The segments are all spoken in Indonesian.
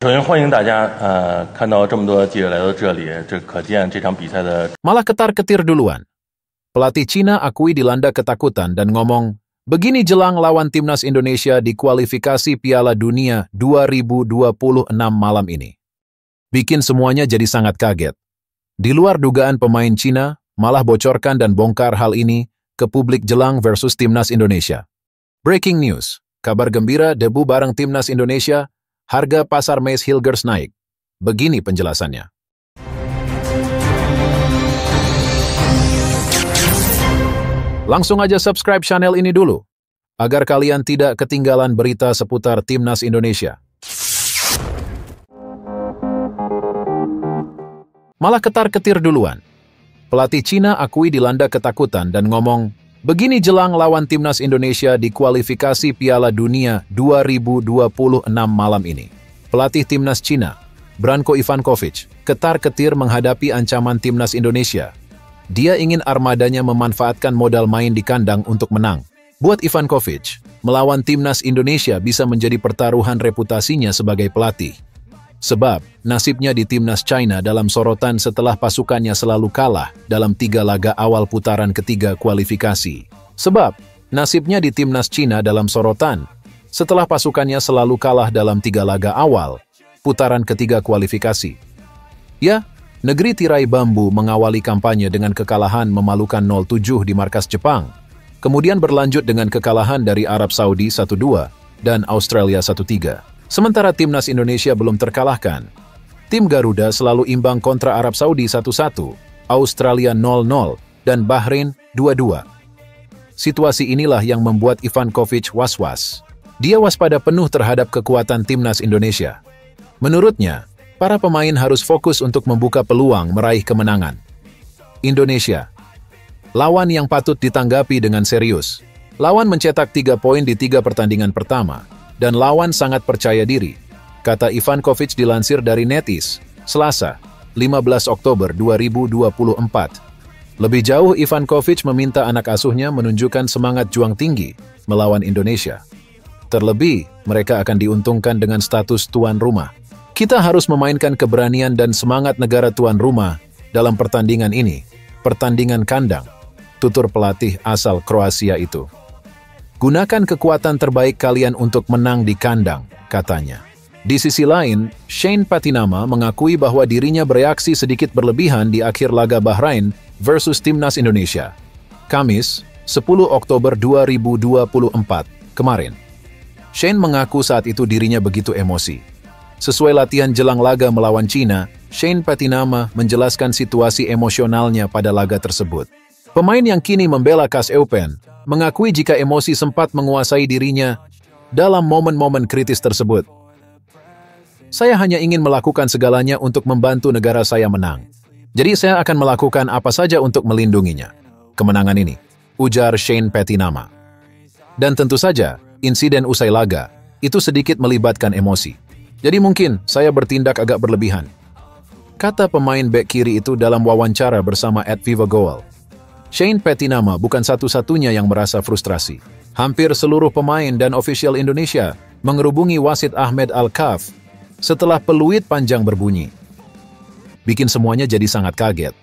首先欢迎大家看到这么多记者来到这里，这可见这场比赛的 Malah ketar-ketir duluan. Pelatih Cina akui dilanda ketakutan dan ngomong, begini jelang lawan timnas Indonesia di kualifikasi Piala Dunia 2026 malam ini. Bikin semuanya jadi sangat kaget. Di luar dugaan pemain Cina, malah bocorkan dan bongkar hal ini ke publik jelang versus timnas Indonesia. Breaking news, kabar gembira debu bareng timnas Indonesia, harga pasar Maize Hilgers naik. Begini penjelasannya. Langsung aja subscribe channel ini dulu, agar kalian tidak ketinggalan berita seputar timnas Indonesia. Malah ketar-ketir duluan. Pelatih Cina akui dilanda ketakutan dan ngomong, begini jelang lawan timnas Indonesia di kualifikasi Piala Dunia 2026 malam ini. Pelatih timnas Cina, Branko Ivankovic, ketar-ketir menghadapi ancaman timnas Indonesia. Dia ingin armadanya memanfaatkan modal main di kandang untuk menang. Buat Ivankovic, melawan timnas Indonesia bisa menjadi pertaruhan reputasinya sebagai pelatih. Sebab, nasibnya di timnas China dalam sorotan setelah pasukannya selalu kalah dalam 3 laga awal putaran ketiga kualifikasi. Sebab, nasibnya di timnas Cina dalam sorotan setelah pasukannya selalu kalah dalam 3 laga awal putaran ketiga kualifikasi. Ya, negeri tirai bambu mengawali kampanye dengan kekalahan memalukan 0-7 di markas Jepang, kemudian berlanjut dengan kekalahan dari Arab Saudi 1-2 dan Australia 1-3. Sementara timnas Indonesia belum terkalahkan. Tim Garuda selalu imbang kontra Arab Saudi 1-1, Australia 0-0, dan Bahrain 2-2. Situasi inilah yang membuat Ivankovic was-was. Dia waspada penuh terhadap kekuatan timnas Indonesia. Menurutnya, para pemain harus fokus untuk membuka peluang meraih kemenangan. Indonesia, lawan yang patut ditanggapi dengan serius. Lawan mencetak 3 poin di 3 pertandingan pertama, dan lawan sangat percaya diri, kata Ivankovic dilansir dari Netis, Selasa, 15 Oktober 2024. Lebih jauh, Ivankovic meminta anak asuhnya menunjukkan semangat juang tinggi melawan Indonesia. Terlebih, mereka akan diuntungkan dengan status tuan rumah. Kita harus memainkan keberanian dan semangat negara tuan rumah dalam pertandingan ini, pertandingan kandang, tutur pelatih asal Kroasia itu. Gunakan kekuatan terbaik kalian untuk menang di kandang, katanya. Di sisi lain, Shane Patinama mengakui bahwa dirinya bereaksi sedikit berlebihan di akhir laga Bahrain versus timnas Indonesia. Kamis, 10 Oktober 2024, kemarin. Shane mengaku saat itu dirinya begitu emosi. Sesuai latihan jelang laga melawan Cina, Shane Patinama menjelaskan situasi emosionalnya pada laga tersebut. Pemain yang kini membela KAS Eupen mengakui jika emosi sempat menguasai dirinya dalam momen-momen kritis tersebut. Saya hanya ingin melakukan segalanya untuk membantu negara saya menang. Jadi saya akan melakukan apa saja untuk melindunginya. Kemenangan ini, ujar Shane Patinama. Dan tentu saja, insiden usai laga itu sedikit melibatkan emosi. Jadi mungkin saya bertindak agak berlebihan, kata pemain bek kiri itu dalam wawancara bersama @vivagoal. Shane Patinama bukan satu-satunya yang merasa frustrasi. Hampir seluruh pemain dan ofisial Indonesia mengerubungi wasit Ahmed Al-Kaf setelah peluit panjang berbunyi. Bikin semuanya jadi sangat kaget.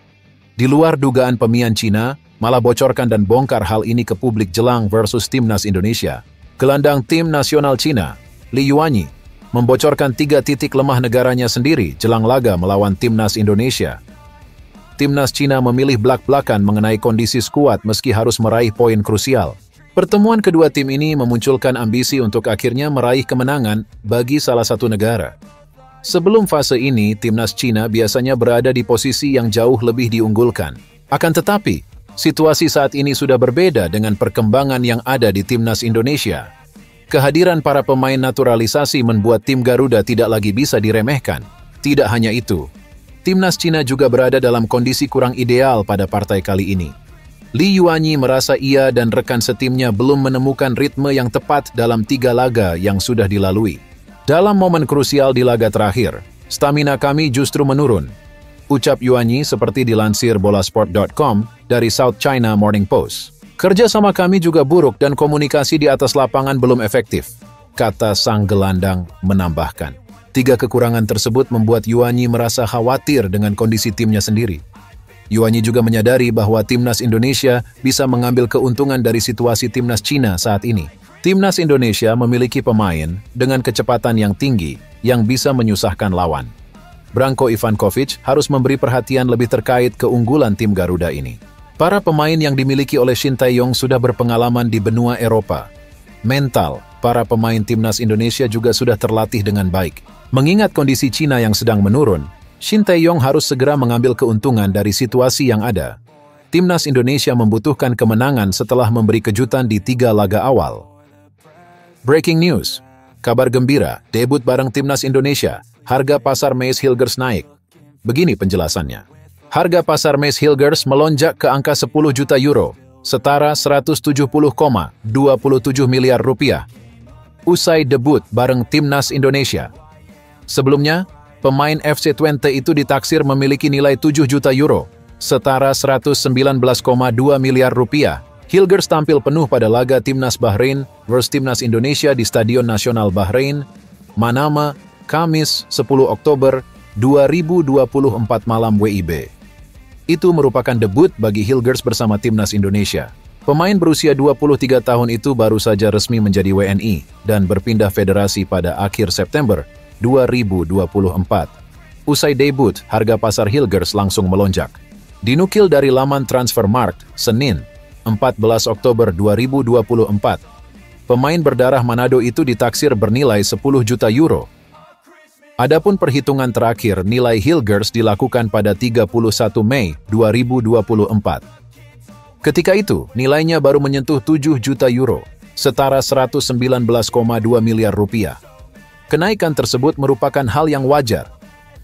Di luar dugaan pemian Cina, malah bocorkan dan bongkar hal ini ke publik jelang versus timnas Indonesia. Gelandang tim nasional Cina, Li Yuanyi, membocorkan 3 titik lemah negaranya sendiri jelang laga melawan timnas Indonesia. Timnas Cina memilih blak-blakan mengenai kondisi skuad meski harus meraih poin krusial. Pertemuan kedua tim ini memunculkan ambisi untuk akhirnya meraih kemenangan bagi salah satu negara. Sebelum fase ini, timnas Cina biasanya berada di posisi yang jauh lebih diunggulkan. Akan tetapi, situasi saat ini sudah berbeda dengan perkembangan yang ada di timnas Indonesia. Kehadiran para pemain naturalisasi membuat tim Garuda tidak lagi bisa diremehkan. Tidak hanya itu, timnas Cina juga berada dalam kondisi kurang ideal pada partai kali ini. Li Yuanyi merasa ia dan rekan setimnya belum menemukan ritme yang tepat dalam 3 laga yang sudah dilalui. Dalam momen krusial di laga terakhir, stamina kami justru menurun, ucap Yuanyi seperti dilansir bolasport.com dari South China Morning Post. Kerja sama kami juga buruk dan komunikasi di atas lapangan belum efektif, kata sang gelandang menambahkan. Tiga kekurangan tersebut membuat Yuanyi merasa khawatir dengan kondisi timnya sendiri. Yuanyi juga menyadari bahwa timnas Indonesia bisa mengambil keuntungan dari situasi timnas Cina saat ini. Timnas Indonesia memiliki pemain dengan kecepatan yang tinggi yang bisa menyusahkan lawan. Branko Ivankovic harus memberi perhatian lebih terkait keunggulan tim Garuda ini. Para pemain yang dimiliki oleh Shin Tae-yong sudah berpengalaman di benua Eropa. Mental para pemain timnas Indonesia juga sudah terlatih dengan baik. Mengingat kondisi Cina yang sedang menurun, Shin Tae-yong harus segera mengambil keuntungan dari situasi yang ada. Timnas Indonesia membutuhkan kemenangan setelah memberi kejutan di 3 laga awal. Breaking news, kabar gembira, debut bareng Timnas Indonesia, harga pasar Maes Hilgers naik. Begini penjelasannya. Harga pasar Maes Hilgers melonjak ke angka 10 juta euro, setara 170,27 miliar rupiah. Usai debut bareng Timnas Indonesia. Sebelumnya, pemain FC Twente itu ditaksir memiliki nilai 7 juta euro, setara 119,2 miliar rupiah. Hilgers tampil penuh pada laga Timnas Bahrain versus Timnas Indonesia di Stadion Nasional Bahrain, Manama, Kamis 10 Oktober 2024 malam WIB. Itu merupakan debut bagi Hilgers bersama Timnas Indonesia. Pemain berusia 23 tahun itu baru saja resmi menjadi WNI dan berpindah federasi pada akhir September 2024. Usai debut, harga pasar Hilgers langsung melonjak. Dinukil dari laman Transfermarkt, Senin, 14 Oktober 2024. Pemain berdarah Manado itu ditaksir bernilai 10 juta euro. Adapun perhitungan terakhir nilai Hilgers dilakukan pada 31 Mei 2024. Ketika itu, nilainya baru menyentuh 7 juta euro, setara 119,2 miliar rupiah. Kenaikan tersebut merupakan hal yang wajar,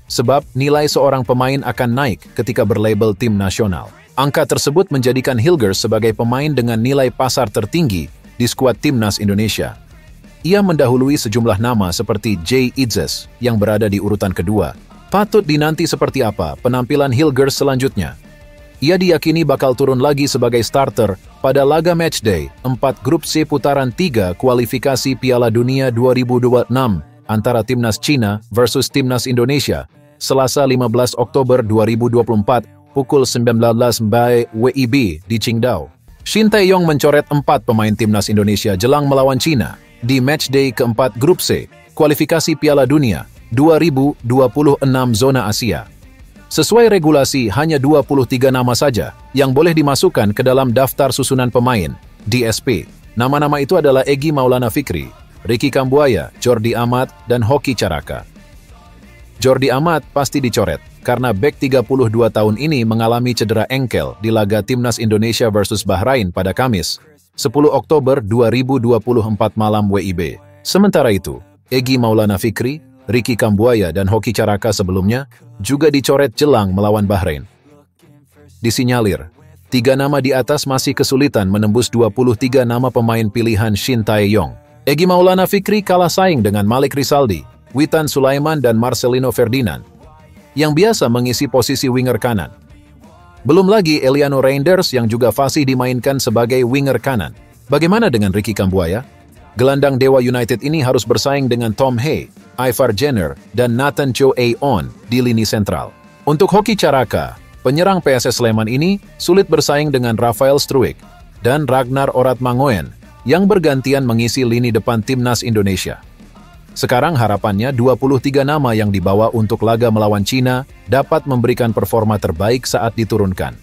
sebab nilai seorang pemain akan naik ketika berlabel tim nasional. Angka tersebut menjadikan Hilgers sebagai pemain dengan nilai pasar tertinggi di skuad Timnas Indonesia. Ia mendahului sejumlah nama seperti Jay Idzes yang berada di urutan kedua. Patut dinanti seperti apa penampilan Hilgers selanjutnya. Ia diyakini bakal turun lagi sebagai starter pada laga matchday 4 grup C putaran 3 kualifikasi Piala Dunia 2026 antara Timnas Cina versus Timnas Indonesia, Selasa 15 Oktober 2024, pukul 19 WIB di Qingdao. Shin Tae-yong mencoret 4 pemain Timnas Indonesia jelang melawan Cina di matchday keempat grup C, kualifikasi Piala Dunia 2026 zona Asia. Sesuai regulasi, hanya 23 nama saja yang boleh dimasukkan ke dalam daftar susunan pemain, DSP. Nama-nama itu adalah Egy Maulana Fikri, Ricky Kambuaya, Jordi Amat, dan Hoki Caraka. Jordi Amat pasti dicoret, karena bek 32 tahun ini mengalami cedera engkel di laga Timnas Indonesia versus Bahrain pada Kamis, 10 Oktober 2024 malam WIB. Sementara itu, Egy Maulana Fikri, Ricky Kambuaya, dan Hoki Caraka sebelumnya juga dicoret jelang melawan Bahrain. Disinyalir, 3 nama di atas masih kesulitan menembus 23 nama pemain pilihan Shin Tae-yong. Egy Maulana Fikri kalah saing dengan Malik Rizaldi, Witan Sulaiman, dan Marcelino Ferdinand, yang biasa mengisi posisi winger kanan. Belum lagi Eliano Reinders yang juga fasih dimainkan sebagai winger kanan. Bagaimana dengan Ricky Kambuaya? Gelandang Dewa United ini harus bersaing dengan Tom Hay, Ivar Jenner, dan Nathan Cho Aon di lini sentral. Untuk Hoki Caraka, penyerang PSS Sleman ini sulit bersaing dengan Rafael Struijk dan Ragnar Oratmangoen yang bergantian mengisi lini depan Timnas Indonesia. Sekarang harapannya 23 nama yang dibawa untuk laga melawan Cina dapat memberikan performa terbaik saat diturunkan.